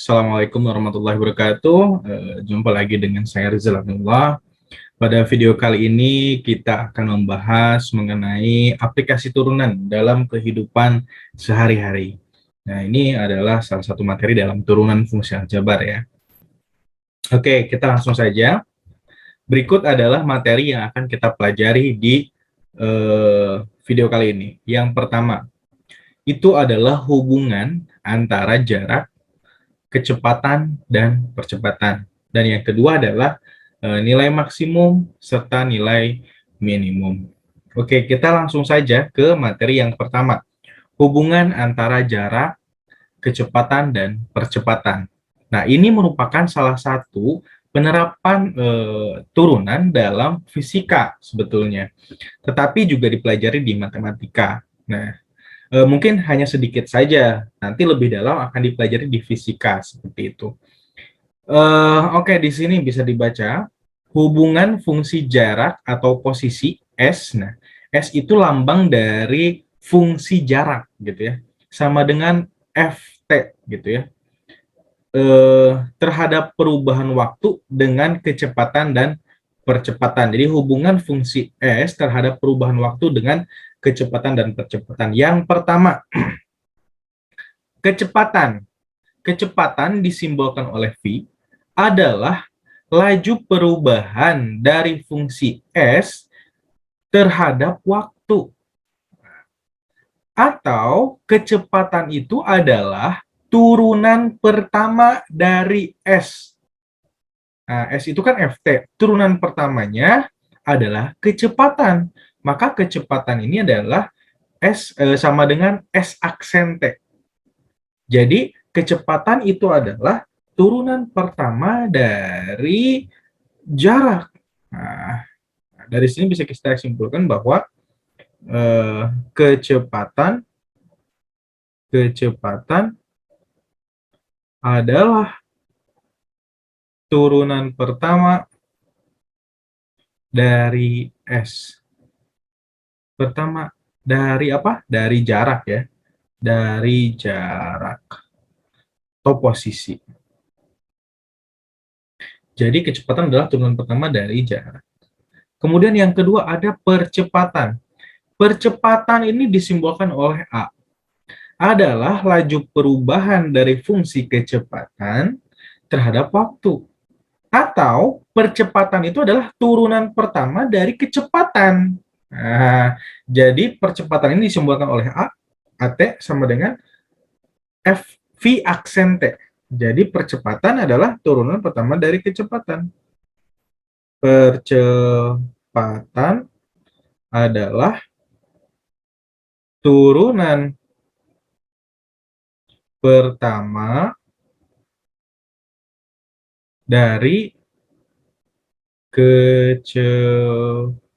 Assalamualaikum warahmatullahi wabarakatuh. Jumpa lagi dengan saya Rizal Abdullah. Pada video kali ini kita akan membahas mengenai aplikasi turunan dalam kehidupan sehari-hari. Nah, ini adalah salah satu materi dalam turunan fungsi aljabar ya. Oke, kita langsung saja. Berikut adalah materi yang akan kita pelajari di video kali ini. Yang pertama, itu adalah hubungan antara jarak, kecepatan, dan percepatan. Dan yang kedua adalah nilai maksimum serta nilai minimum. Oke, kita langsung saja ke materi yang pertama. Hubungan antara jarak, kecepatan, dan percepatan. Nah, ini merupakan salah satu penerapan turunan dalam fisika sebetulnya. Tetapi juga dipelajari di matematika. Nah, mungkin hanya sedikit saja, nanti lebih dalam akan dipelajari di fisika, seperti itu. Oke, di sini bisa dibaca, hubungan fungsi jarak atau posisi S, nah, S itu lambang dari fungsi jarak, gitu ya, sama dengan Ft, gitu ya, terhadap perubahan waktu dengan kecepatan dan percepatan. Jadi hubungan fungsi S terhadap perubahan waktu dengan kecepatan dan percepatan. Yang pertama, kecepatan. Kecepatan disimbolkan oleh V adalah laju perubahan dari fungsi S terhadap waktu. Atau kecepatan itu adalah turunan pertama dari S. Nah, S itu kan Ft. Turunan pertamanya adalah kecepatan. Maka kecepatan ini adalah S sama dengan S aksen T. Jadi, kecepatan itu adalah turunan pertama dari jarak. Nah, dari sini bisa kita simpulkan bahwa kecepatan adalah turunan pertama dari S. Pertama dari apa? Dari jarak ya. Dari jarak atau posisi. Jadi kecepatan adalah turunan pertama dari jarak. Kemudian yang kedua ada percepatan. Percepatan ini disimbolkan oleh A. Adalah laju perubahan dari fungsi kecepatan terhadap waktu. Atau percepatan itu adalah turunan pertama dari kecepatan. Nah, jadi percepatan ini disimbolkan oleh A, AT sama dengan F, V aksen T. Jadi percepatan adalah turunan pertama dari kecepatan. Percepatan adalah turunan pertama dari kecepatan.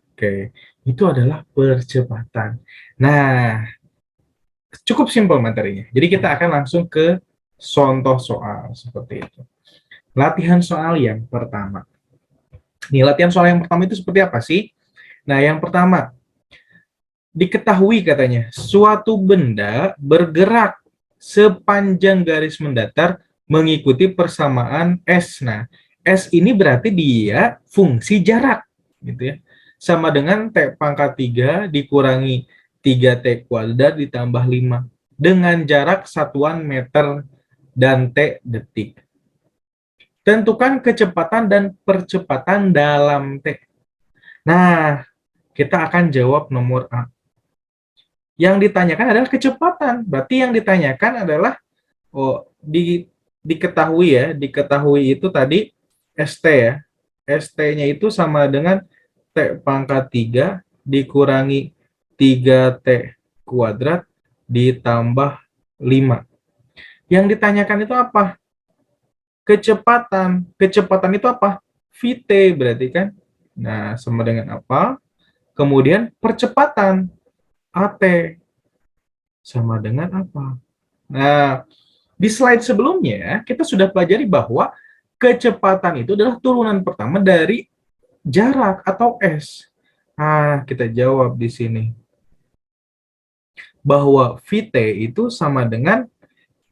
Oke, itu adalah percepatan. Nah, cukup simpel materinya. Jadi kita akan langsung ke contoh soal seperti itu. Latihan soal yang pertama. Nih, latihan soal yang pertama itu seperti apa sih? Nah, yang pertama, diketahui katanya, suatu benda bergerak sepanjang garis mendatar mengikuti persamaan S. Nah, S ini berarti dia fungsi jarak, gitu ya. Sama dengan T pangkat 3 dikurangi 3T kuadrat ditambah 5. Dengan jarak satuan meter dan T detik. Tentukan kecepatan dan percepatan dalam T. Nah, kita akan jawab nomor A. Yang ditanyakan adalah kecepatan. Berarti yang ditanyakan adalah diketahui itu tadi ST ya. ST-nya itu sama dengan T pangkat 3 dikurangi 3T kuadrat ditambah 5. Yang ditanyakan itu apa? Kecepatan. Kecepatan itu apa? VT berarti kan. Nah, sama dengan apa? Kemudian percepatan. AT sama dengan apa? Nah, di slide sebelumnya kita sudah pelajari bahwa kecepatan itu adalah turunan pertama dari jarak atau S. Nah, kita jawab di sini bahwa VT itu sama dengan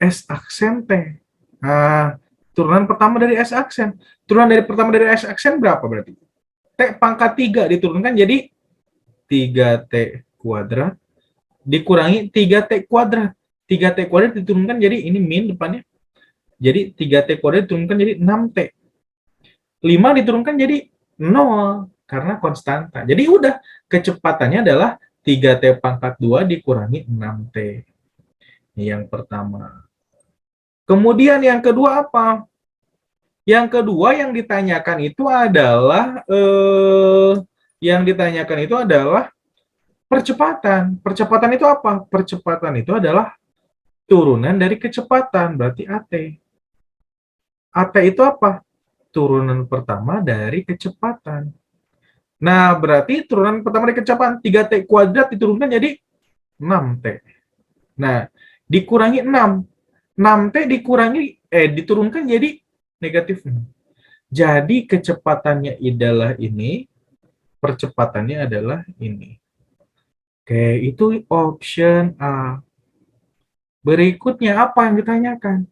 S aksen T. Nah, turunan pertama dari S aksen. Turunan dari pertama dari S aksen berapa berarti? T pangkat 3 diturunkan jadi 3T kuadrat dikurangi 3T kuadrat. 3T kuadrat diturunkan jadi ini min depannya. Jadi 3T kuadrat diturunkan jadi 6T. 5 diturunkan jadi 0 karena konstanta. Jadi udah kecepatannya adalah 3T pangkat 2 dikurangi 6T. Ini yang pertama. Kemudian yang kedua apa? Yang kedua yang ditanyakan itu adalah percepatan. Percepatan itu apa? Percepatan itu adalah turunan dari kecepatan, berarti AT. AT itu apa? Turunan pertama dari kecepatan. Nah, berarti turunan pertama dari kecepatan 3T kuadrat diturunkan jadi 6T. Nah, dikurangi 6. 6T diturunkan jadi negatif 6. Jadi kecepatannya adalah ini, percepatannya adalah ini. Oke, itu option A. Berikutnya apa yang ditanyakan?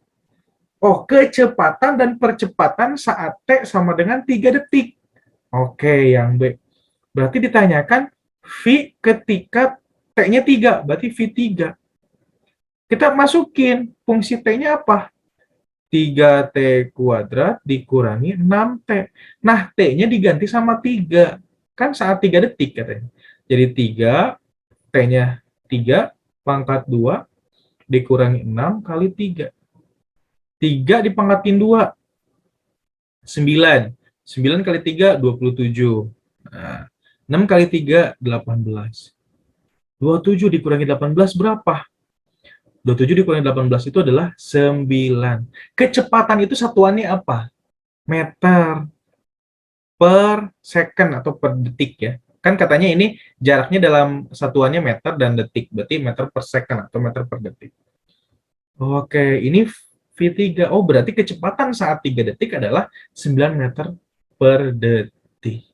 Oh, kecepatan dan percepatan saat T sama dengan 3 detik. Oke, yang B. Berarti ditanyakan V ketika T-nya 3, berarti V3. Kita masukin fungsi T-nya apa? 3T kuadrat dikurangi 6T. Nah, T-nya diganti sama 3. Kan saat 3 detik katanya. Jadi 3, T-nya 3, pangkat 2, dikurangi 6 kali 3. 3 dipangkatin 2, 9. 9 kali 3, 27. Nah, 6 kali 3, 18. 27 dikurangi 18 berapa? 27 dikurangi 18 itu adalah 9. Kecepatan itu satuannya apa? Meter per second atau per detik ya. Kan katanya ini jaraknya dalam satuannya meter dan detik. Berarti meter per second atau meter per detik. Oke, ini V3. Oh, berarti kecepatan saat 3 detik adalah 9 meter per detik.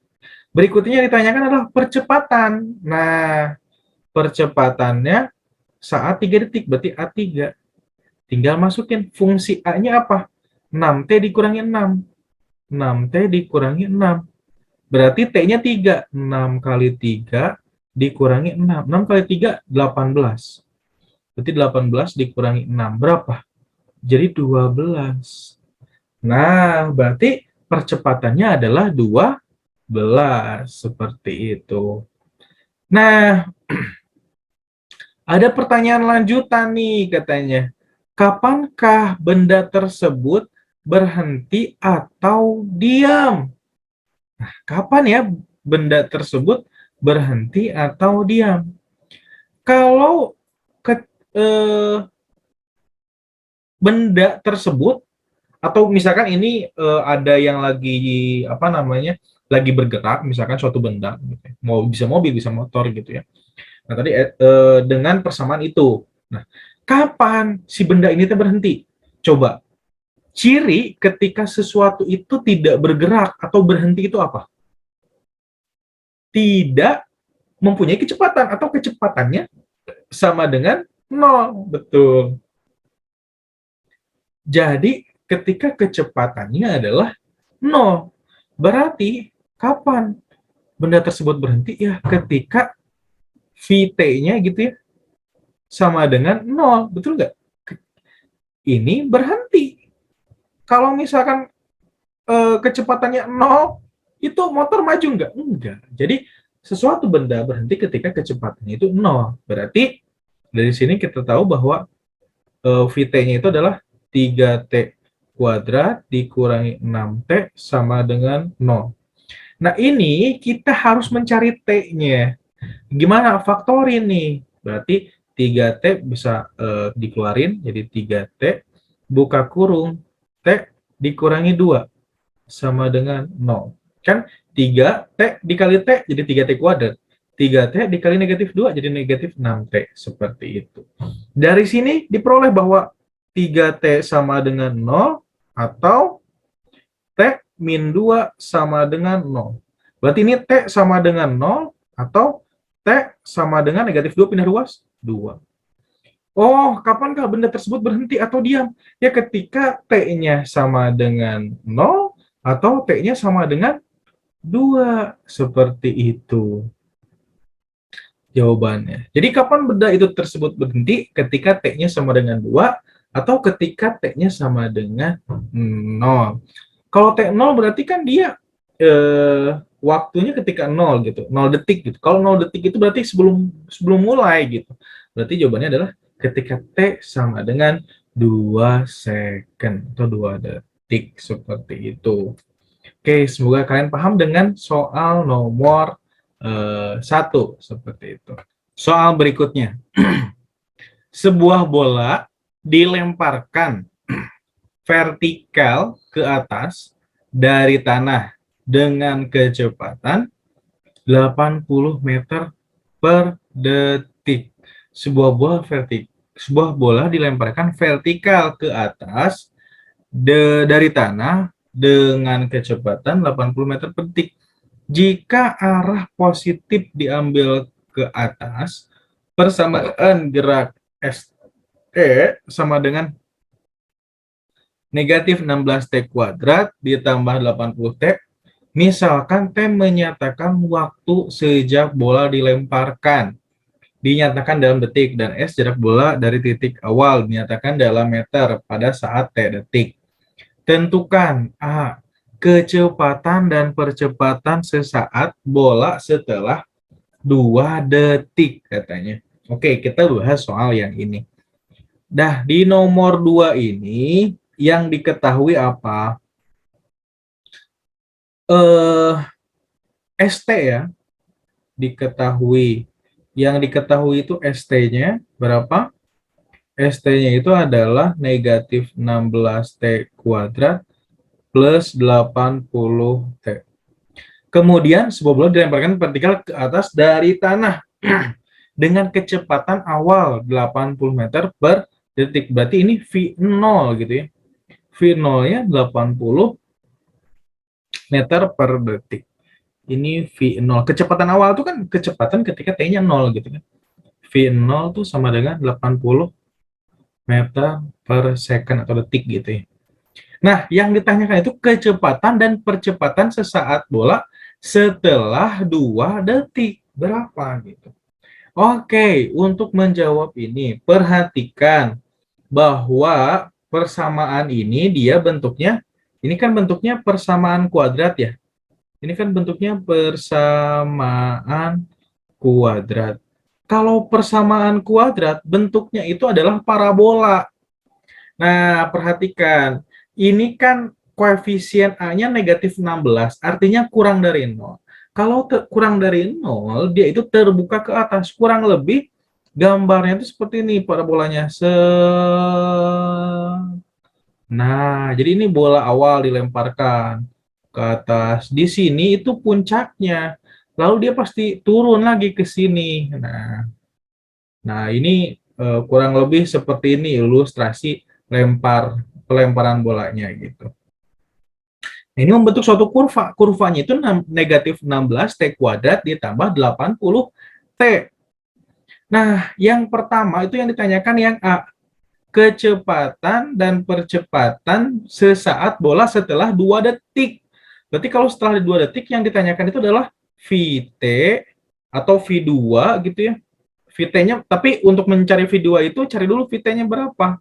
Berikutnya yang ditanyakan adalah percepatan. Nah, percepatannya saat 3 detik, berarti A3. Tinggal masukin fungsi A-nya apa? 6T dikurangi 6. 6T dikurangi 6. Berarti T-nya 3. 6 kali 3 dikurangi 6. 6 kali 3, 18. Berarti 18 dikurangi 6. Berapa? Jadi 12. Nah, berarti percepatannya adalah 12. Seperti itu. Nah, ada pertanyaan lanjutan nih katanya. Kapankah benda tersebut berhenti atau diam? Nah, kapan ya benda tersebut berhenti atau diam? Kalau ke, benda tersebut atau misalkan ini ada yang lagi apa namanya lagi bergerak, misalkan suatu benda, gitu ya. Mau bisa mobil, bisa motor gitu ya. Nah tadi dengan persamaan itu, nah kapan si benda ini berhenti? Coba ciri ketika sesuatu itu tidak bergerak atau berhenti itu apa? Tidak mempunyai kecepatan atau kecepatannya sama dengan 0. Betul. Jadi ketika kecepatannya adalah 0. Berarti kapan benda tersebut berhenti? Ya ketika Vt-nya gitu ya sama dengan 0. Betul nggak? Ini berhenti. Kalau misalkan kecepatannya 0, itu motor maju nggak? Enggak. Jadi sesuatu benda berhenti ketika kecepatannya itu 0. Berarti dari sini kita tahu bahwa Vt-nya itu adalah 3T kuadrat dikurangi 6T sama dengan 0. Nah, ini kita harus mencari T-nya. Gimana? Faktorin nih. Berarti 3T bisa dikeluarin, jadi 3T buka kurung T dikurangi 2 sama dengan 0. Kan 3T dikali T jadi 3T kuadrat. 3T dikali negatif 2 jadi negatif 6T. Seperti itu. Dari sini diperoleh bahwa 3T sama dengan 0 atau T min 2 sama dengan 0. Berarti ini T sama dengan 0 atau T sama dengan negatif 2 pindah ruas 2. Oh, kapankah benda tersebut berhenti atau diam? Ya ketika T-nya sama dengan 0 atau T-nya sama dengan 2. Seperti itu jawabannya. Jadi kapan benda itu tersebut berhenti? Ketika T-nya sama dengan 2 atau ketika T-nya sama dengan 0. Kalau T 0 berarti kan dia waktunya ketika 0 gitu, 0 detik gitu. Kalau 0 detik itu berarti sebelum sebelum mulai gitu. Berarti jawabannya adalah ketika T sama dengan 2 second atau 2 detik seperti itu. Oke, semoga kalian paham dengan soal nomor 1 seperti itu. Soal berikutnya. Sebuah bola dilemparkan vertikal ke atas dari tanah dengan kecepatan 80 meter per detik. Sebuah bola dilemparkan vertikal ke atas dari tanah dengan kecepatan 80 meter per detik. Jika arah positif diambil ke atas, persamaan gerak ST sama dengan negatif 16T kuadrat ditambah 80T. Misalkan T menyatakan waktu sejak bola dilemparkan, dinyatakan dalam detik, dan S jarak bola dari titik awal dinyatakan dalam meter pada saat T detik. Tentukan A. Kecepatan dan percepatan sesaat bola setelah 2 detik katanya. Oke, kita bahas soal yang ini. Dah, di nomor 2 ini yang diketahui apa? ST ya, diketahui. Yang diketahui itu ST-nya berapa? ST-nya itu adalah negatif 16T kuadrat plus 80T. Kemudian sebuah bola dilemparkan vertikal ke atas dari tanah dengan kecepatan awal 80 meter per detik. Berarti ini V0 gitu ya. V0-nya 80 meter per detik. Ini V0. Kecepatan awal itu kan kecepatan ketika T-nya 0 gitu kan. V0 tuh sama dengan 80 meter per second atau detik gitu ya. Nah, yang ditanyakan itu kecepatan dan percepatan sesaat bola setelah 2 detik. Berapa gitu. Oke, untuk menjawab ini, perhatikan bahwa persamaan ini dia bentuknya, ini kan bentuknya persamaan kuadrat ya. Ini kan bentuknya persamaan kuadrat. Kalau persamaan kuadrat, bentuknya itu adalah parabola. Nah, perhatikan. Ini kan koefisien A-nya negatif 16, artinya kurang dari 0. Kalau kurang dari 0, dia itu terbuka ke atas. Kurang lebih gambarnya itu seperti ini parabolanya. Nah, jadi ini bola awal dilemparkan ke atas. Di sini itu puncaknya. Lalu dia pasti turun lagi ke sini. Nah, ini kurang lebih seperti ini ilustrasi pelemparan bolanya gitu. Nah, ini membentuk suatu kurva. Kurvanya itu negatif 16T kuadrat ditambah 80T. Nah, yang pertama itu yang ditanyakan yang A. Kecepatan dan percepatan sesaat bola setelah 2 detik. Berarti kalau setelah 2 detik yang ditanyakan itu adalah Vt atau V2 gitu ya. Vt-nya, tapi untuk mencari V2 itu cari dulu Vt-nya berapa.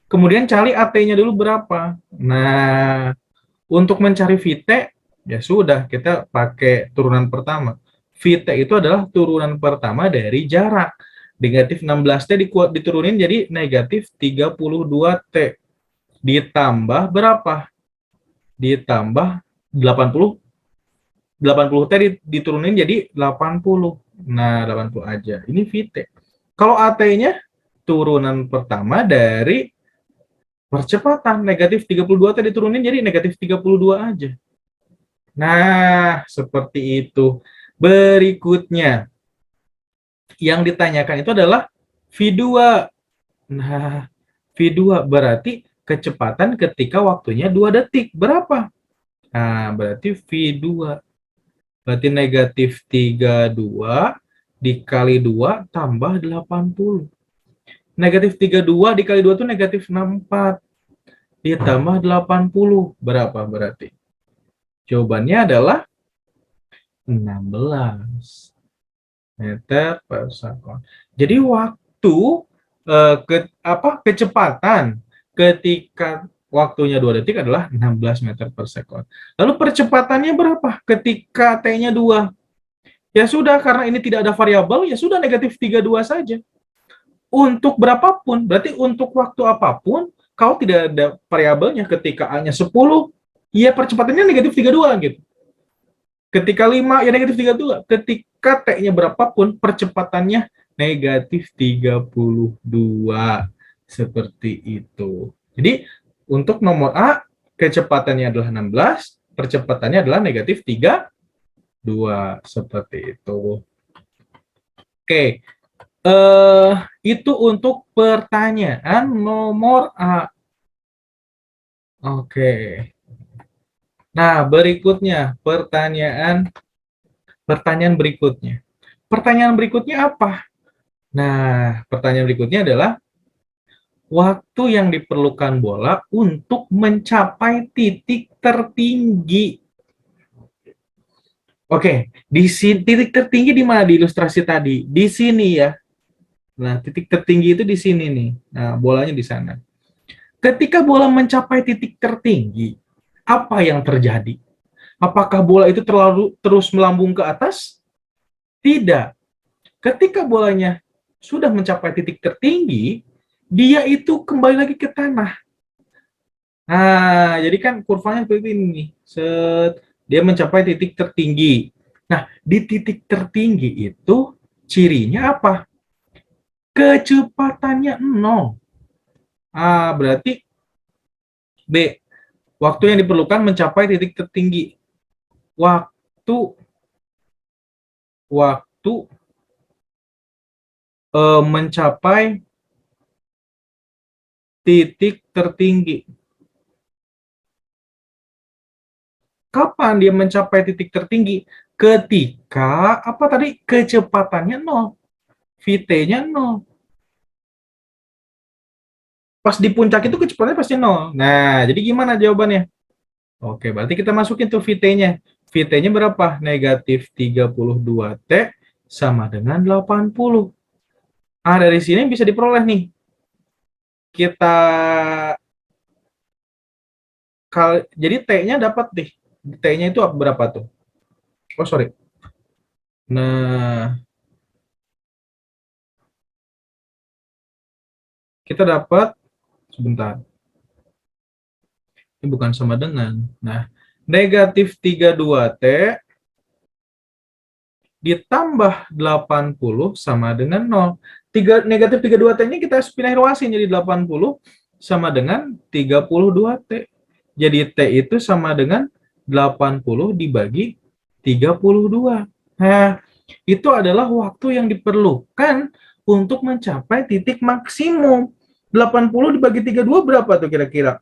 Kemudian cari AT-nya dulu berapa. Nah, untuk mencari Vt, ya sudah, kita pakai turunan pertama. Vt itu adalah turunan pertama dari jarak. Negatif 16T diturunin jadi negatif 32T. Ditambah berapa? Ditambah 80. 80T diturunin jadi 80. Nah, 80 aja. Ini Vt. Kalau AT-nya turunan pertama dari percepatan. Negatif 32T diturunin jadi negatif 32 aja. Nah, seperti itu. Berikutnya, yang ditanyakan itu adalah V2. Nah, V2 berarti kecepatan ketika waktunya 2 detik. Berapa? Nah, berarti V2. Berarti negatif 32 dikali 2 tambah 80. Negatif 32 dikali 2 itu negatif 64. Ditambah 80. Berapa berarti? Jawabannya adalah 16 meter per second. Jadi waktu kecepatan ketika waktunya 2 detik adalah 16 meter per second. Lalu percepatannya berapa ketika T-nya 2? Ya sudah, karena ini tidak ada variabel, ya sudah negatif 32 saja. Untuk berapapun, berarti untuk waktu apapun, kalau tidak ada variabelnya, ketika A-nya 10, ya percepatannya negatif 32 gitu. Ketika 5, ya negatif 32. Ketika T-nya berapapun, percepatannya negatif 32. Seperti itu. Jadi, untuk nomor A, kecepatannya adalah 16, percepatannya adalah negatif 32. Seperti itu. Oke, itu untuk pertanyaan nomor A. Oke. Nah, berikutnya pertanyaan berikutnya. Pertanyaan berikutnya apa? Nah, pertanyaan berikutnya adalah waktu yang diperlukan bola untuk mencapai titik tertinggi. Oke, di sini titik tertinggi di mana di ilustrasi tadi? Di sini ya. Nah, titik tertinggi itu di sini nih. Nah, bolanya di sana. Ketika bola mencapai titik tertinggi, apa yang terjadi? Apakah bola itu terus melambung ke atas? Tidak. Ketika bolanya sudah mencapai titik tertinggi, dia itu kembali lagi ke tanah. Nah, jadi kan kurvanya seperti ini nih. Dia mencapai titik tertinggi. Nah, di titik tertinggi itu cirinya apa? Kecepatannya 0. Berarti B. Waktu yang diperlukan mencapai titik tertinggi. Waktu mencapai titik tertinggi. Kapan dia mencapai titik tertinggi? Ketika apa tadi? Kecepatannya 0. Vt-nya 0. Pas di puncak itu kecepatannya pasti 0. Nah, jadi gimana jawabannya? Oke, berarti kita masukin tuh Vt-nya. Vt-nya berapa? Negatif 32T sama dengan 80. Dari sini bisa diperoleh nih. Kita jadi T-nya dapat deh. T-nya itu berapa tuh? Oh, sorry. Nah, kita dapat, sebentar. Ini bukan sama dengan. Nah, negatif 32T ditambah 80 sama dengan 0. Negatif 32T-nya kita pindah ruasin jadi 80 sama dengan 32T. Jadi T itu sama dengan 80 dibagi 32. Nah, itu adalah waktu yang diperlukan untuk mencapai titik maksimum. 80 dibagi 32 berapa tuh kira-kira?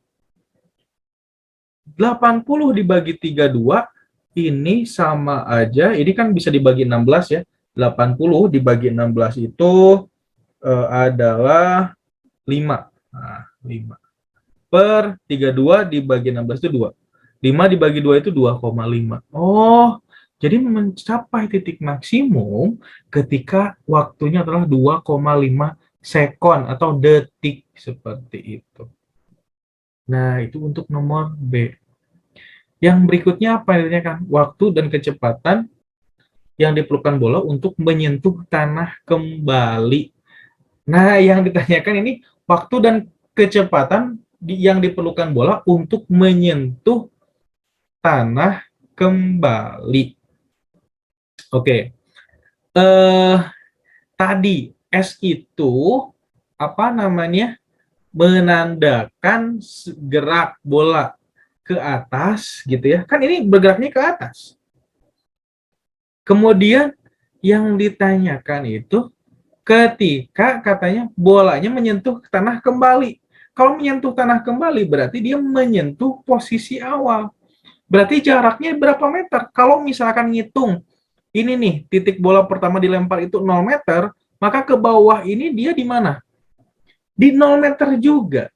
80 dibagi 32 ini sama aja, ini kan bisa dibagi 16 ya. 80 dibagi 16 itu adalah 5. Nah, 5. Per 32 dibagi 16 itu 2. 5 dibagi 2 itu 2,5. Oh, jadi mencapai titik maksimum ketika waktunya adalah 2,5 sekon atau detik seperti itu. Nah, itu untuk nomor B. Yang berikutnya apa yang ditanyakan? Waktu dan kecepatan yang diperlukan bola untuk menyentuh tanah kembali. Nah, yang ditanyakan ini waktu dan kecepatan yang diperlukan bola untuk menyentuh tanah kembali. Oke. Tadi S itu apa namanya? Menandakan gerak bola ke atas gitu ya. Kan ini bergeraknya ke atas. Kemudian yang ditanyakan itu ketika katanya bolanya menyentuh tanah kembali. Kalau menyentuh tanah kembali berarti dia menyentuh posisi awal. Berarti jaraknya berapa meter? Kalau misalkan ngitung ini nih titik bola pertama dilempar itu 0 meter, maka ke bawah ini dia di mana? di 0 meter juga.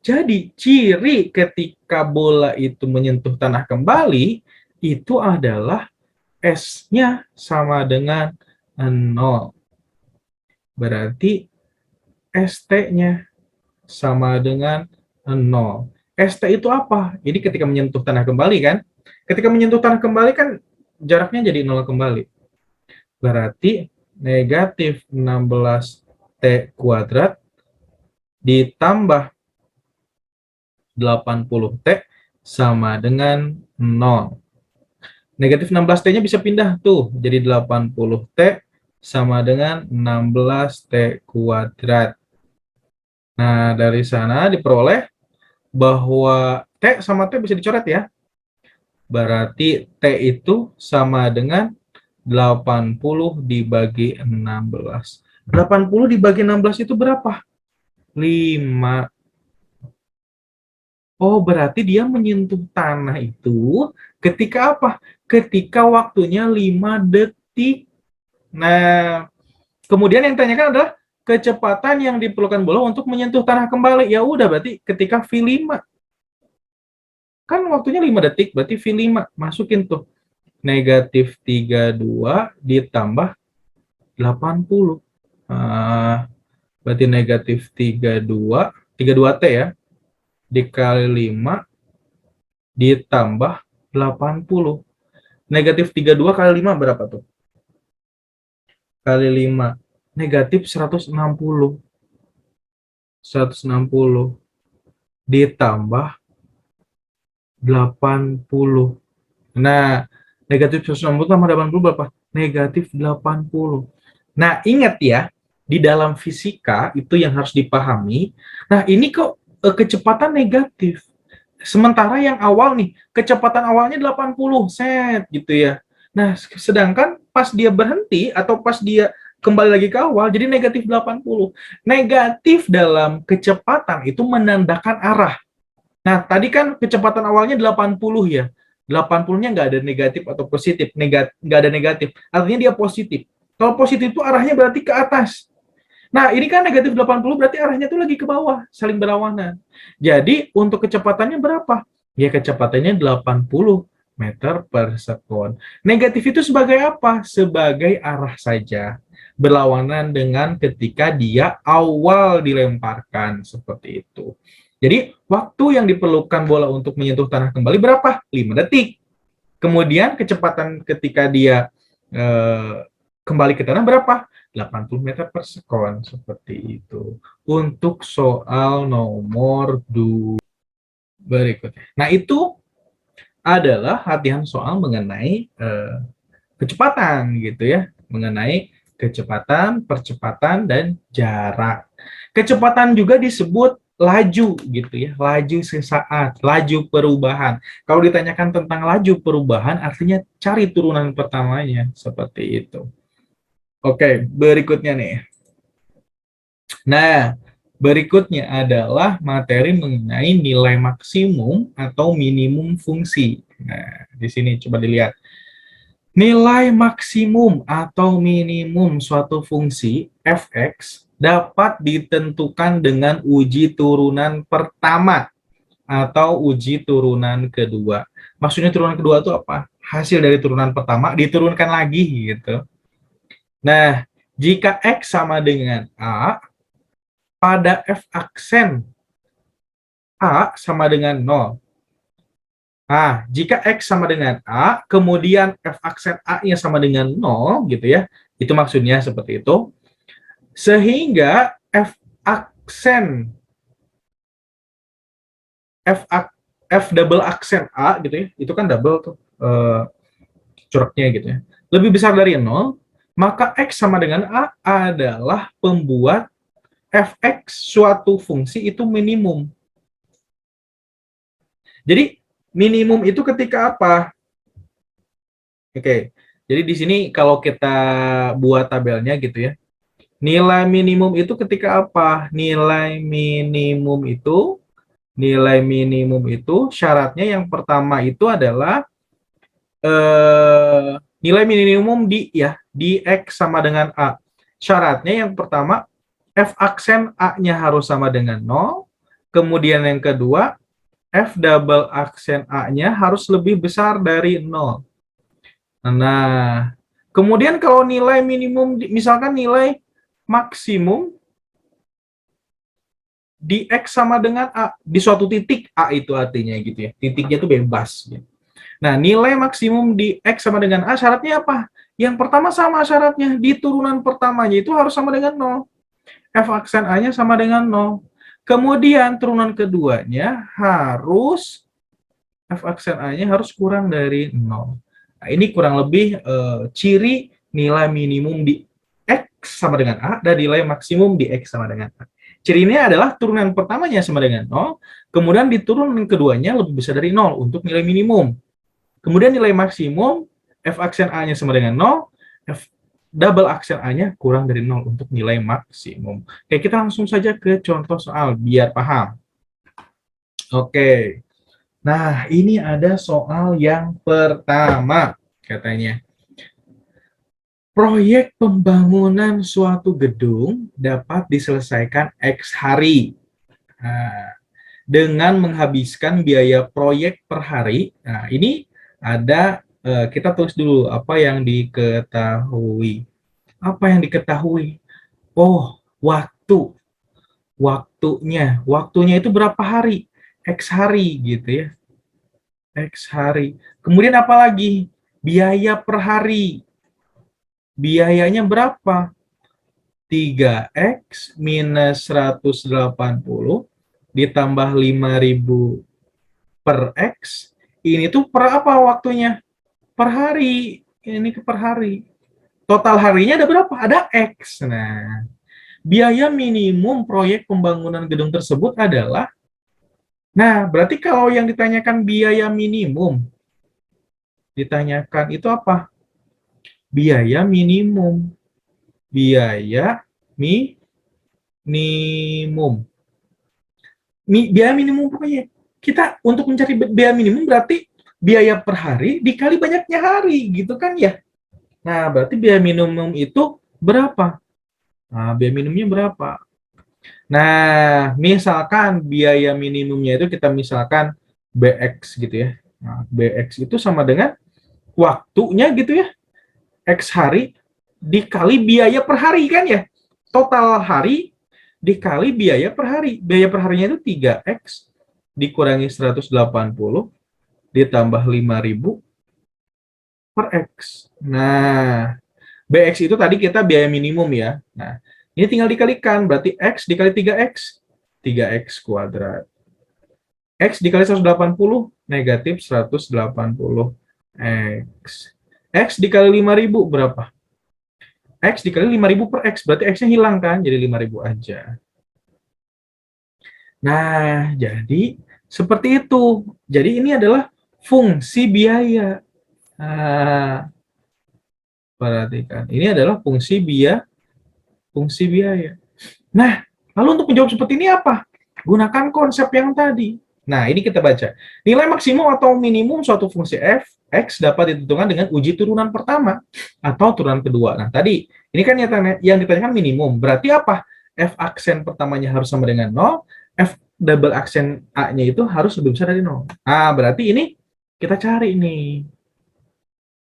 Jadi ciri ketika bola itu menyentuh tanah kembali itu adalah S-nya sama dengan 0. Berarti ST-nya sama dengan 0. ST itu apa? Jadi ketika menyentuh tanah kembali kan? Ketika menyentuh tanah kembali kan jaraknya jadi 0 kembali. Berarti negatif 16T kuadrat ditambah 80T sama dengan 0. Negatif 16T-nya bisa pindah tuh, jadi 80T sama dengan 16T kuadrat. Nah, dari sana diperoleh bahwa T sama T bisa dicoret ya. Berarti T itu sama dengan 80 dibagi 16. 80 dibagi 16 itu berapa? 5. Oh, berarti dia menyentuh tanah itu ketika apa? Ketika waktunya 5 detik. Nah, kemudian yang ditanyakan adalah kecepatan yang diperlukan bola untuk menyentuh tanah kembali. Ya udah, berarti ketika V5. Kan waktunya 5 detik, berarti V5. Masukin tuh. Negatif 32 ditambah 80. Berarti negatif 32 T ya, dikali 5 ditambah 80. Negatif 32 kali 5 berapa tuh? Kali 5. Negatif 160. 160 ditambah 80. Nah, negatif 160 tambah 80 berapa? Negatif 80. Nah, ingat ya, di dalam fisika itu yang harus dipahami. Nah, ini kok kecepatan negatif. Sementara yang awal nih, kecepatan awalnya 80 set gitu ya. Nah, sedangkan pas dia berhenti atau pas dia kembali lagi ke awal jadi negatif 80. Negatif dalam kecepatan itu menandakan arah. Nah, tadi kan kecepatan awalnya 80 ya. 80-nya nggak ada negatif atau positif. Nggak ada negatif. Artinya dia positif. Kalau positif itu arahnya berarti ke atas. Nah, ini kan negatif 80 berarti arahnya tuh lagi ke bawah, saling berlawanan. Jadi, untuk kecepatannya berapa? Ya, kecepatannya 80 meter per sekon. Negatif itu sebagai apa? Sebagai arah saja. Berlawanan dengan ketika dia awal dilemparkan, seperti itu. Jadi, waktu yang diperlukan bola untuk menyentuh tanah kembali berapa? 5 detik. Kemudian, kecepatan ketika dia kembali ke tanah berapa? 80 meter per sekon, seperti itu. Untuk soal nomor 2 berikutnya. Nah, itu adalah latihan soal mengenai kecepatan gitu ya, mengenai kecepatan, percepatan, dan jarak. Kecepatan juga disebut laju gitu ya, laju sesaat, laju perubahan. Kalau ditanyakan tentang laju perubahan, artinya cari turunan pertamanya, seperti itu. Oke, berikutnya nih. Nah, berikutnya adalah materi mengenai nilai maksimum atau minimum fungsi. Nah, di sini coba dilihat. Nilai maksimum atau minimum suatu fungsi f(x) dapat ditentukan dengan uji turunan pertama atau uji turunan kedua. Maksudnya turunan kedua itu apa? Hasil dari turunan pertama diturunkan lagi gitu. Nah, jika x sama dengan a, pada f aksen a sama dengan 0. Nah, jika X sama dengan A, kemudian F aksen A-nya sama dengan 0, gitu ya, itu maksudnya seperti itu, sehingga F aksen, F double aksen A, gitu ya, itu kan double tuh, coraknya gitu ya, lebih besar dari 0, maka X sama dengan A adalah pembuat Fx suatu fungsi itu minimum. Jadi, minimum itu ketika apa? Oke, jadi di sini kalau kita buat tabelnya gitu ya, nilai minimum itu ketika apa? Nilai minimum itu syaratnya yang pertama itu adalah nilai minimum di X sama dengan A. Syaratnya yang pertama F aksen A-nya harus sama dengan 0. Kemudian yang kedua, F double aksen A-nya harus lebih besar dari 0. Nah, kemudian kalau nilai minimum, misalkan nilai maksimum di X sama dengan A, di suatu titik A itu artinya gitu ya, titiknya itu bebas. Gitu. Nah, nilai maksimum di X sama dengan A, syaratnya apa? Yang pertama sama syaratnya, di turunan pertamanya itu harus sama dengan 0. F aksen A-nya sama dengan 0. Kemudian turunan keduanya harus F aksen A-nya harus kurang dari 0. Nah, ini kurang lebih ciri nilai minimum di X sama dengan A dan nilai maksimum di X sama dengan A. Cirinya adalah turunan pertamanya sama dengan 0, kemudian di turunan keduanya lebih besar dari 0 untuk nilai minimum. Kemudian nilai maksimum, F aksen A-nya sama dengan 0, F double aksen A-nya kurang dari 0 untuk nilai maksimum. Oke, kita langsung saja ke contoh soal biar paham. Oke, nah ini ada soal yang pertama, katanya. Proyek pembangunan suatu gedung dapat diselesaikan X hari. Nah, dengan menghabiskan biaya proyek per hari. Nah, ini ada kita tulis dulu apa yang diketahui. Apa yang diketahui? Oh, waktu. Waktunya. Waktunya itu berapa hari? X hari gitu ya. X hari. Kemudian apa lagi? Biaya per hari. Biayanya berapa? 3X minus 180 ditambah 5.000 per X. Ini tuh per apa waktunya? Per hari. Ini per hari. Total harinya ada berapa? Ada X. Nah, biaya minimum proyek pembangunan gedung tersebut adalah, nah, berarti kalau yang ditanyakan biaya minimum, ditanyakan itu apa? Biaya minimum. Biaya minimum. Biaya minimum pokoknya. Kita untuk mencari biaya minimum berarti biaya per hari dikali banyaknya hari, gitu kan ya? Nah, berarti biaya minimum itu berapa? Nah, biaya minimumnya berapa? Nah, misalkan biaya minimumnya itu kita misalkan BX gitu ya. Nah, BX itu sama dengan waktunya gitu ya. X hari dikali biaya per hari kan ya. Total hari dikali biaya per hari. Biaya per harinya itu 3X dikurangi 180 ditambah 5.000 per X. Nah, BX itu tadi kita biaya minimum ya. Nah, ini tinggal dikalikan, berarti X dikali 3X, 3X kuadrat. X dikali 180, negatif 180 X. X dikali 5.000 berapa? X dikali 5.000 per X, berarti X-nya hilang kan, jadi 5.000 aja. Nah, jadi seperti itu. Jadi ini adalah fungsi biaya. Nah, perhatikan. Ini adalah fungsi biaya. Nah, lalu untuk menjawab seperti ini apa? Gunakan konsep yang tadi. Nah, ini kita baca. Nilai maksimum atau minimum suatu fungsi f, x dapat ditentukan dengan uji turunan pertama atau turunan kedua. Nah, tadi, ini kan yang ditanyakan minimum. Berarti apa? F aksen pertamanya harus sama dengan 0, F double aksen A-nya itu harus lebih besar dari 0. Nah, berarti ini kita cari nih.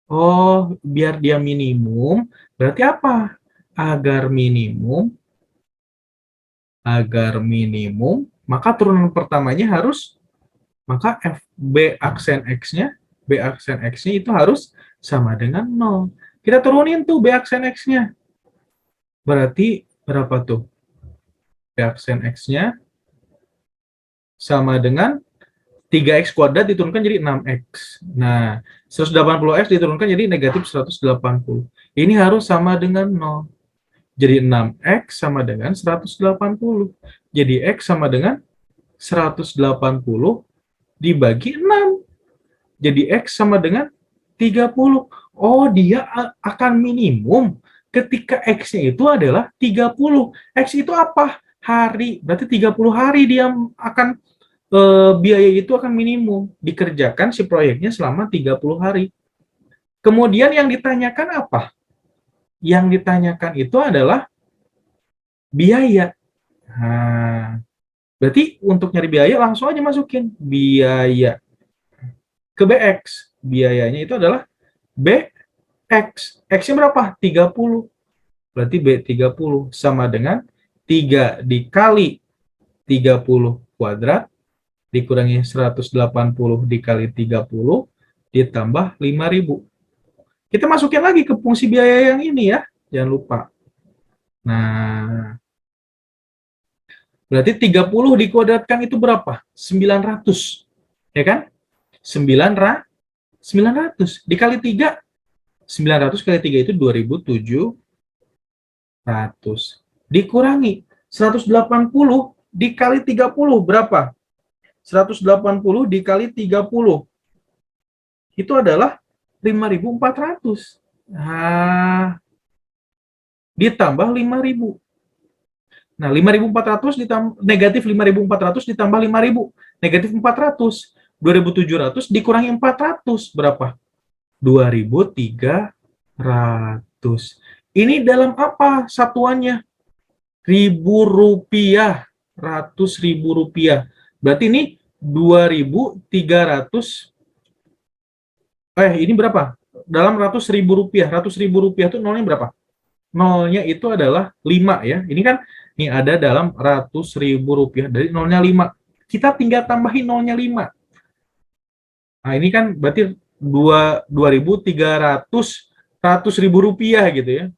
Oh, biar dia minimum, berarti apa? Agar minimum, maka turunan pertamanya harus, maka B aksen X-nya itu harus sama dengan 0. Kita turunin tuh B aksen X-nya. Berarti berapa tuh? B aksen X-nya sama dengan 3X kuadrat diturunkan jadi 6X. Nah, 180X diturunkan jadi negatif 180. Ini harus sama dengan 0. Jadi 6X sama dengan 180. Jadi X sama dengan 180 dibagi 6. Jadi X sama dengan 30. Oh, dia akan minimum ketika X-nya itu adalah 30. X itu apa? Hari. Berarti 30 hari dia akan biaya itu akan minimum. Dikerjakan si proyeknya selama 30 hari. Kemudian yang ditanyakan apa? Yang ditanyakan itu adalah biaya. Nah, berarti untuk nyari biaya langsung aja masukin biaya ke BX. Biayanya itu adalah BX. X-nya berapa? 30. Berarti B30 sama dengan 3 dikali 30 kuadrat dikurangi 180 dikali 30 ditambah 5.000. Kita masukin lagi ke fungsi biaya yang ini ya. Jangan lupa. Nah, berarti 30 dikuadratkan itu berapa? 900. Ya kan? 900 dikali 3. 900 kali 3 itu 2.700. Dikurangi 180 dikali 30 berapa? 180 dikali 30 itu adalah 5.400. Nah, ditambah 5.000. Nah, 5.400 ditambah negatif 5.400 ditambah 5.000. Negatif 400. 2.700 dikurangi 400 berapa? 2.300. Ini dalam apa satuannya? Ribu rupiah. Ratus ribu rupiah. Berarti ini 2.300. Ini berapa? Dalam ratus ribu rupiah. Ratus ribu rupiah itu nolnya berapa? Nolnya itu adalah 5 ya. Ini kan ini ada dalam ratus ribu rupiah. Dari nolnya 5. Kita tinggal tambahin nolnya 5. Nah, ini kan berarti 2.300 ratus ribu rupiah gitu ya.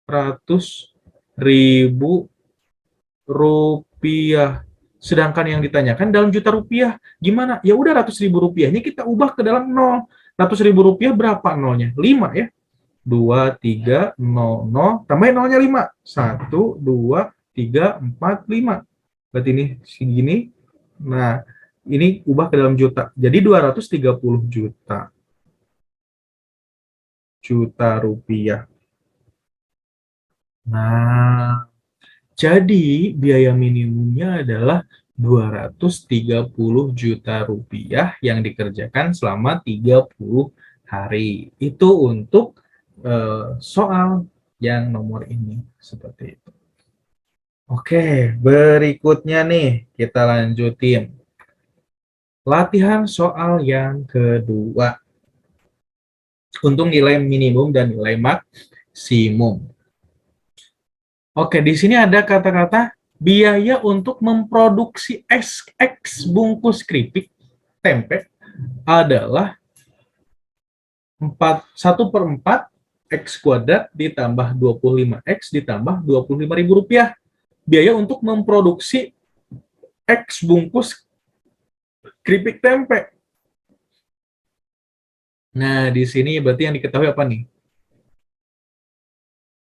Ratus ribu rupiah. Sedangkan yang ditanyakan dalam juta rupiah. Gimana? Ya udah ratus ribu rupiahnya kita ubah ke dalam nol. Ratus ribu rupiah berapa nolnya? 5 ya. 2, 3, 0, 0. Tambahin nolnya 5. 1, 2, 3, 4, 5. Berarti ini segini. Nah, ini ubah ke dalam juta. Jadi 230 juta rupiah. Nah, jadi biaya minimumnya adalah 230 juta rupiah yang dikerjakan selama 30 hari. Itu untuk soal yang nomor ini. Seperti itu. Oke, berikutnya nih kita lanjutin. Latihan soal yang kedua. Untuk nilai minimum dan nilai maksimum. Oke, di sini ada kata-kata biaya untuk memproduksi X bungkus keripik tempe adalah 1/4 X kuadrat ditambah 25X ditambah 25.000 rupiah. Biaya untuk memproduksi X bungkus keripik tempe. Nah, di sini berarti yang diketahui apa nih?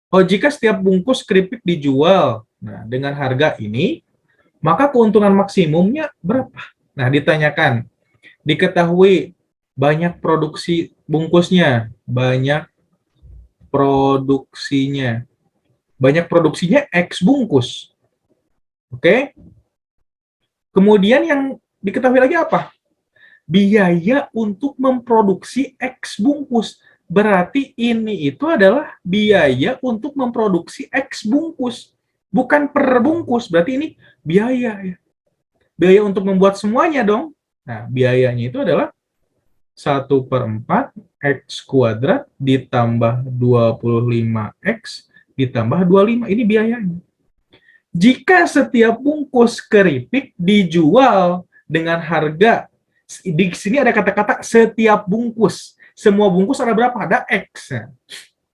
Oh, jika setiap bungkus keripik dijual dengan harga ini, maka keuntungan maksimumnya berapa? Nah, ditanyakan, diketahui banyak produksi bungkusnya, banyak produksinya. Banyak produksinya X bungkus. Oke? Kemudian yang diketahui lagi apa? Biaya untuk memproduksi X bungkus. Berarti ini itu adalah biaya untuk memproduksi X bungkus. Bukan per bungkus, berarti ini biaya. Biaya untuk membuat semuanya dong. Nah, biayanya itu adalah 1/4 X kuadrat ditambah 25X ditambah 25. Ini biayanya. Jika setiap bungkus keripik dijual dengan harga, di sini ada kata-kata setiap bungkus. Semua bungkus ada berapa? Ada X.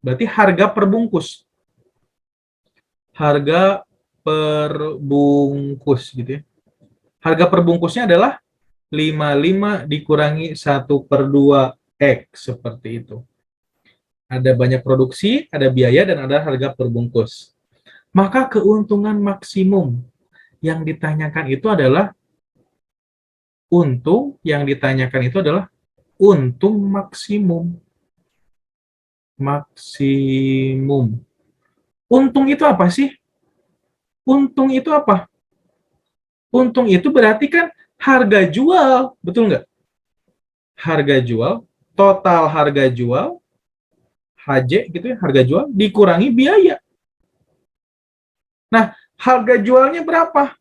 Berarti harga per bungkus. Harga per bungkus gitu ya. Harga per bungkusnya adalah 55 dikurangi 1/2 X. Seperti itu. Ada banyak produksi, ada biaya, dan ada harga per bungkus. Maka keuntungan maksimum yang ditanyakan itu adalah untung maksimum. Maksimum. Untung itu apa sih? Untung itu apa? Untung itu berarti kan harga jual, betul nggak? Harga jual, total harga jual, HJ gitu ya, harga jual, dikurangi biaya. Nah, harga jualnya berapa?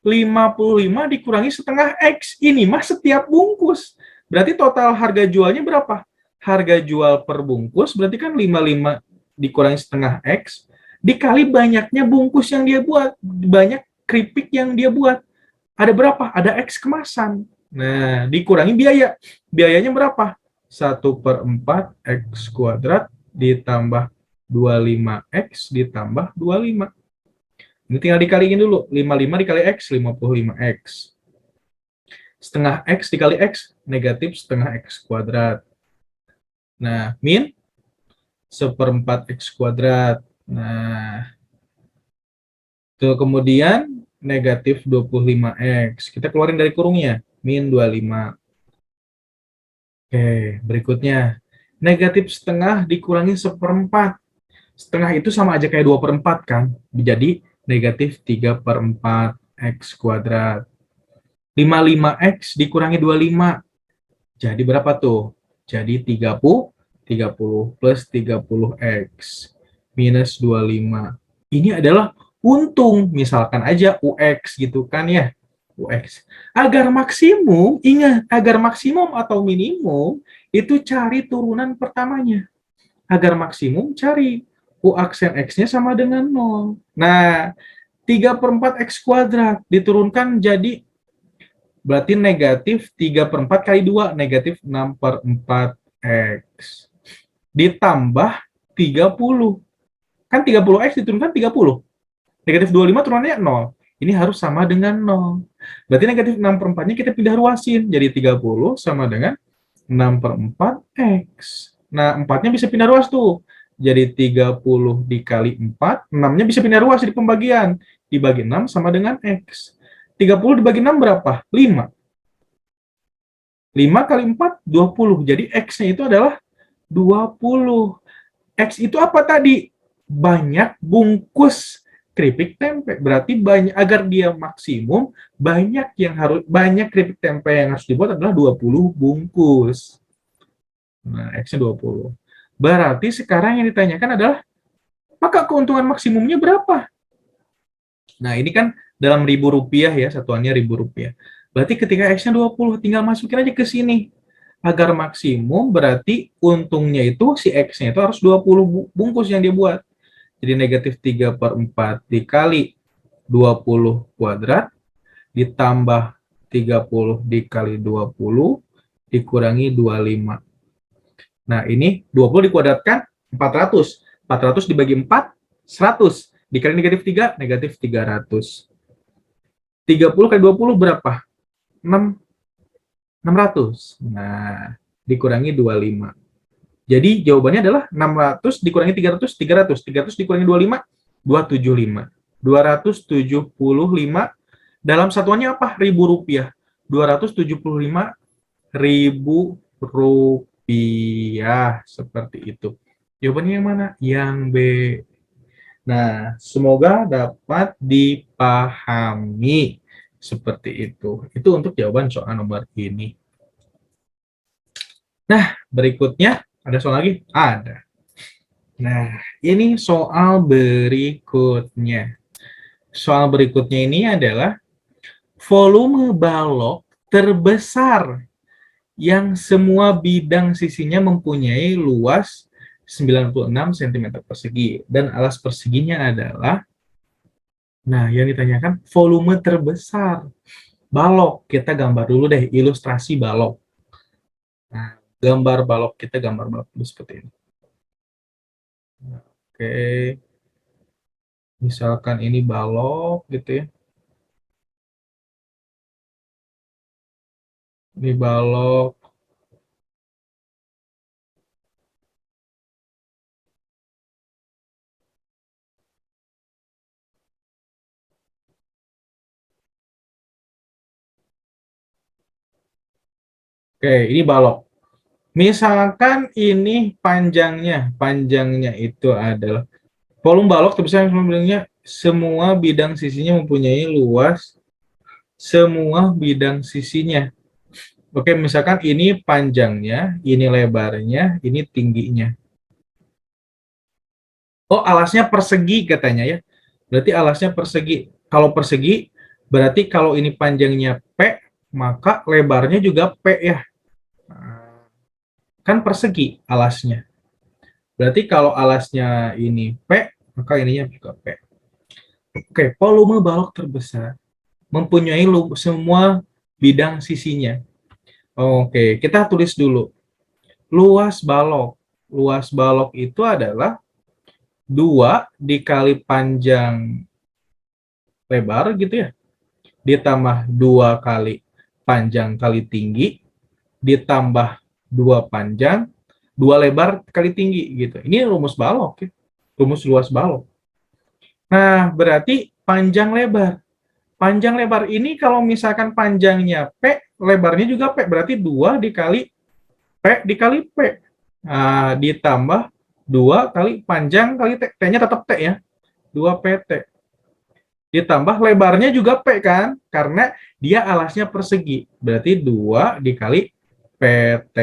55 dikurangi setengah X. Ini mah setiap bungkus. Berarti total harga jualnya berapa? Harga jual per bungkus berarti kan 55 dikurangi setengah X dikali banyaknya bungkus yang dia buat, banyak keripik yang dia buat. Ada berapa? Ada X kemasan. Nah, dikurangi biaya. Biayanya berapa? 1/4 X kuadrat ditambah 25X ditambah 25. Ini tinggal dikaliin dulu. 55 dikali X, 55X. Setengah X dikali X, negatif setengah X kuadrat. Nah, min 1/4 X kuadrat. Nah, tuh kemudian negatif 25X. Kita keluarin dari kurungnya. Min 25. Oke, berikutnya. Negatif setengah dikurangi 1/4. Setengah itu sama aja kayak 2/4 kan? Jadi negatif 3/4 X kuadrat. 55X dikurangi 25. Jadi berapa tuh? Jadi 30 plus 30X minus 25. Ini adalah untung, misalkan aja UX gitu kan ya. UX. Agar maksimum, ingat, agar maksimum atau minimum, itu cari turunan pertamanya. Agar maksimum, cari U aksen X-nya sama dengan 0. Nah, 3/4 X kuadrat diturunkan jadi berarti negatif 3/4 kali 2, negatif 6/4 X. Ditambah 30. Kan 30X diturunkan 30. Negatif 25 turunannya 0. Ini harus sama dengan 0. Berarti negatif 6/4-nya kita pindah ruasin. Jadi 30 sama dengan 6/4 X. Nah, 4-nya bisa pindah ruas tuh. Jadi 30 dikali 4, 6-nya bisa pindah ruas di pembagian. Dibagi 6 sama dengan X. 30 dibagi 6 berapa? 5. 5 kali 4, 20. Jadi X-nya itu adalah 20. X itu apa tadi? Banyak bungkus keripik tempe. Berarti banyak, agar dia maksimum, banyak keripik tempe yang harus dibuat adalah 20 bungkus. Nah, X-nya 20. Berarti sekarang yang ditanyakan adalah, maka keuntungan maksimumnya berapa? Nah, ini kan dalam ribu rupiah ya, satuannya ribu rupiah. Berarti ketika X-nya 20, tinggal masukin aja ke sini. Agar maksimum berarti untungnya itu si X-nya itu harus 20 bungkus yang dia buat. Jadi negatif 3/4 dikali 20 kuadrat ditambah 30 dikali 20 dikurangi 25. Nah, ini 20 dikuadratkan 400. 400 dibagi 4, 100. Dikali negatif 3, negatif 300. 30 kali 20 berapa? 6, 600. Nah, dikurangi 25. Jadi jawabannya adalah 600 dikurangi 300, 300. 300 dikurangi 25, 275. 275 dalam satuannya apa? Ribu rupiah. 275 ribu rupiah. Seperti itu. Jawabannya yang mana? Yang B. Nah, semoga dapat dipahami. Seperti itu. Itu untuk jawaban soal nomor ini. Nah, berikutnya ada soal lagi? Ada. Nah, ini soal berikutnya. Soal berikutnya ini adalah volume balok terbesar yang semua bidang sisinya mempunyai luas 96 cm persegi. Dan alas perseginya adalah, nah yang ditanyakan volume terbesar. Balok, kita gambar dulu deh ilustrasi balok. Nah, gambar balok dulu seperti ini. Oke, misalkan ini balok gitu ya. Ini balok. Oke, ini balok. Misalkan ini panjangnya itu adalah volume balok terbesar yang bilangnya semua bidang sisinya mempunyai luas semua bidang sisinya. Oke, misalkan ini panjangnya, ini lebarnya, ini tingginya. Oh, alasnya persegi katanya ya. Berarti alasnya persegi. Kalau persegi, berarti kalau ini panjangnya P, maka lebarnya juga P ya. Nah, kan persegi alasnya. Berarti kalau alasnya ini P, maka ininya juga P. Oke, volume balok terbesar mempunyai semua bidang sisinya. Oke, kita tulis dulu. Luas balok. Luas balok itu adalah 2 dikali panjang lebar gitu ya, ditambah 2 kali panjang kali tinggi, ditambah 2 panjang, 2 lebar kali tinggi gitu. Ini rumus balok ya. Rumus luas balok. Nah, berarti panjang lebar. Panjang lebar ini kalau misalkan panjangnya P, lebarnya juga P, berarti 2 dikali P dikali P. Nah, ditambah 2 kali panjang kali T. T-nya tetap T ya. 2PT. Ditambah lebarnya juga P kan, karena dia alasnya persegi. Berarti 2 dikali PT.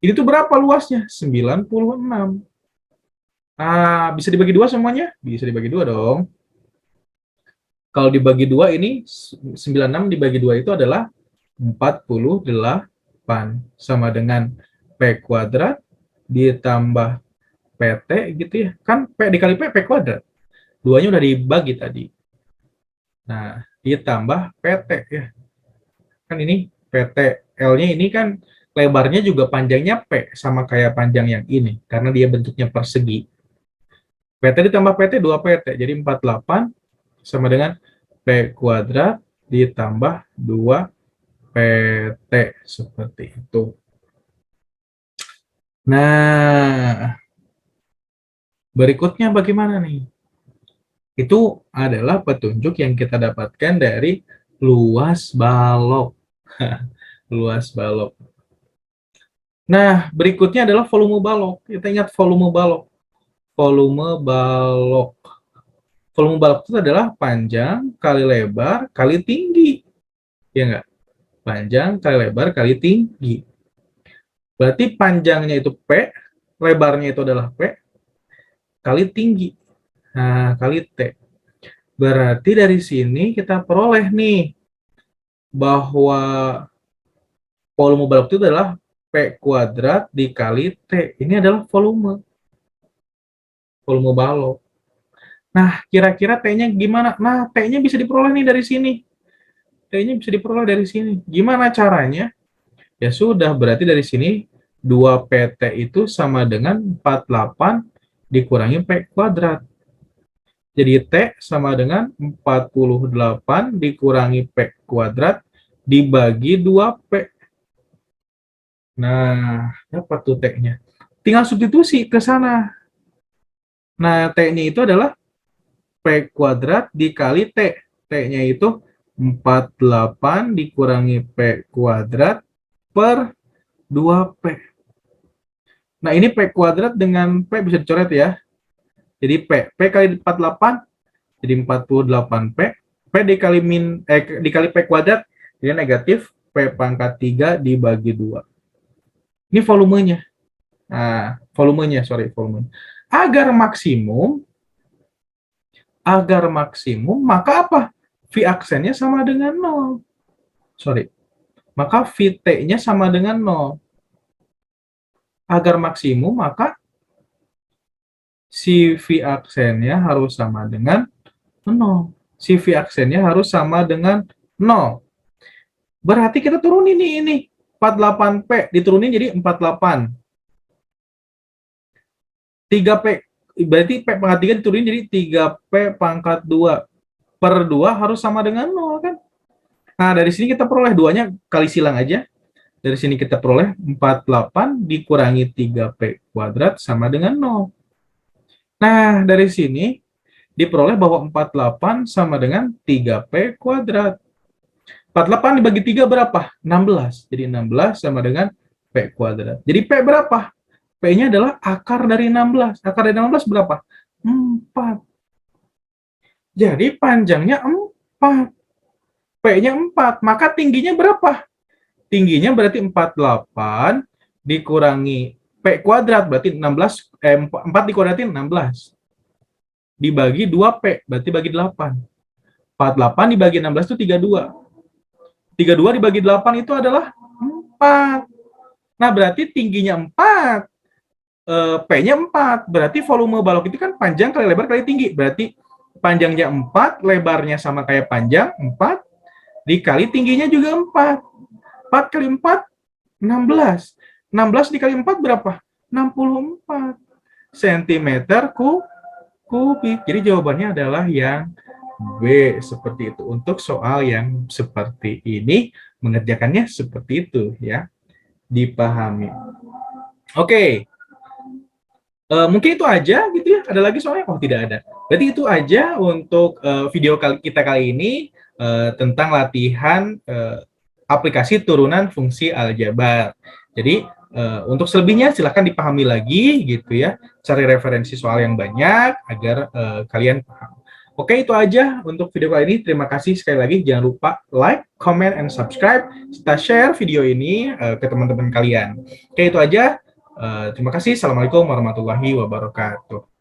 Ini tuh berapa luasnya? 96. Ah, bisa dibagi 2 semuanya? Bisa dibagi 2 dong. Kalau dibagi 2 ini 96 dibagi 2 itu adalah 48 sama dengan P kuadrat ditambah PT gitu ya. Kan P dikali P kuadrat. Duanya udah dibagi tadi. Nah, ditambah PT ya. Kan ini PT L-nya ini kan lebarnya juga panjangnya P sama kayak panjang yang ini karena dia bentuknya persegi. PT ditambah PT 2 PT jadi 48 sama dengan P kuadrat ditambah 2 PT seperti itu. Nah, berikutnya bagaimana nih? Itu adalah petunjuk yang kita dapatkan dari luas balok. Luas balok. Nah, berikutnya adalah volume balok. Kita ingat volume balok. Volume balok. Volume balok itu adalah panjang kali lebar kali tinggi. Ya enggak? Panjang kali lebar kali tinggi. Berarti panjangnya itu P, lebarnya itu adalah P, kali tinggi. Nah, kali T. Berarti dari sini kita peroleh nih bahwa volume balok itu adalah P kuadrat dikali T. Ini adalah volume balok. Nah, kira-kira T-nya gimana? Nah, T-nya bisa diperoleh nih dari sini. T-nya bisa diperoleh dari sini. Gimana caranya? Ya sudah, berarti dari sini 2PT itu sama dengan 48 dikurangi P kuadrat. Jadi T sama dengan 48 dikurangi P kuadrat dibagi 2P. Nah, dapat tuh T-nya. Tinggal substitusi ke sana. Nah, T-nya itu adalah P kuadrat dikali T. T-nya itu 48 dikurangi P kuadrat per 2P. Nah, ini P kuadrat dengan P bisa dicoret ya. Jadi P kali 48 jadi 48P. P dikali P kuadrat jadi negatif P pangkat 3 dibagi 2. Ini volumenya. Nah, volumenya. Agar maksimum, maka apa? V aksennya sama dengan 0. Maka VT-nya sama dengan 0. Agar maksimum, maka si V aksennya harus sama dengan 0. Si V aksennya harus sama dengan 0. Berarti kita turunin ini. 48P diturunin jadi 48. 3P, berarti P pangkat 3 diturunin jadi 3P pangkat 2. Per 2 harus sama dengan 0 kan? Nah, dari sini kita peroleh 2-nya kali silang aja. Dari sini kita peroleh 48 dikurangi 3P kuadrat sama dengan 0. Nah, dari sini diperoleh bahwa 48 sama dengan 3P kuadrat. 48 dibagi 3 berapa? 16. Jadi 16 sama dengan P kuadrat. Jadi P berapa? P-nya adalah akar dari 16. Akar dari 16 berapa? 4. Jadi panjangnya 4. P-nya 4. Maka tingginya berapa? Tingginya berarti 48 dikurangi P kuadrat. Berarti 4 dikuadratin 16. dibagi 2P, berarti bagi 8. 48 dibagi 16 itu 32. 32 dibagi 8 itu adalah 4. Nah, berarti tingginya 4, P-nya 4. Berarti volume balok itu kan panjang kali lebar kali tinggi. Berarti panjangnya 4, lebarnya sama kayak panjang, 4, dikali tingginya juga 4. 4 kali 4, 16. 16 dikali 4 berapa? 64 cm kubik. Jadi jawabannya adalah yang B, seperti itu. Untuk soal yang seperti ini, mengerjakannya seperti itu ya, dipahami. Oke, mungkin itu aja gitu ya. Ada lagi soalnya? Oh, tidak ada. Berarti itu aja untuk video kita kali ini tentang latihan aplikasi turunan fungsi aljabar. Jadi untuk selebihnya silahkan dipahami lagi gitu ya. Cari referensi soal yang banyak agar kalian paham. Oke, itu aja untuk video kali ini. Terima kasih sekali lagi. Jangan lupa like, comment, and subscribe. Serta share video ini ke teman-teman kalian. Oke, itu aja. Terima kasih. Assalamualaikum warahmatullahi wabarakatuh.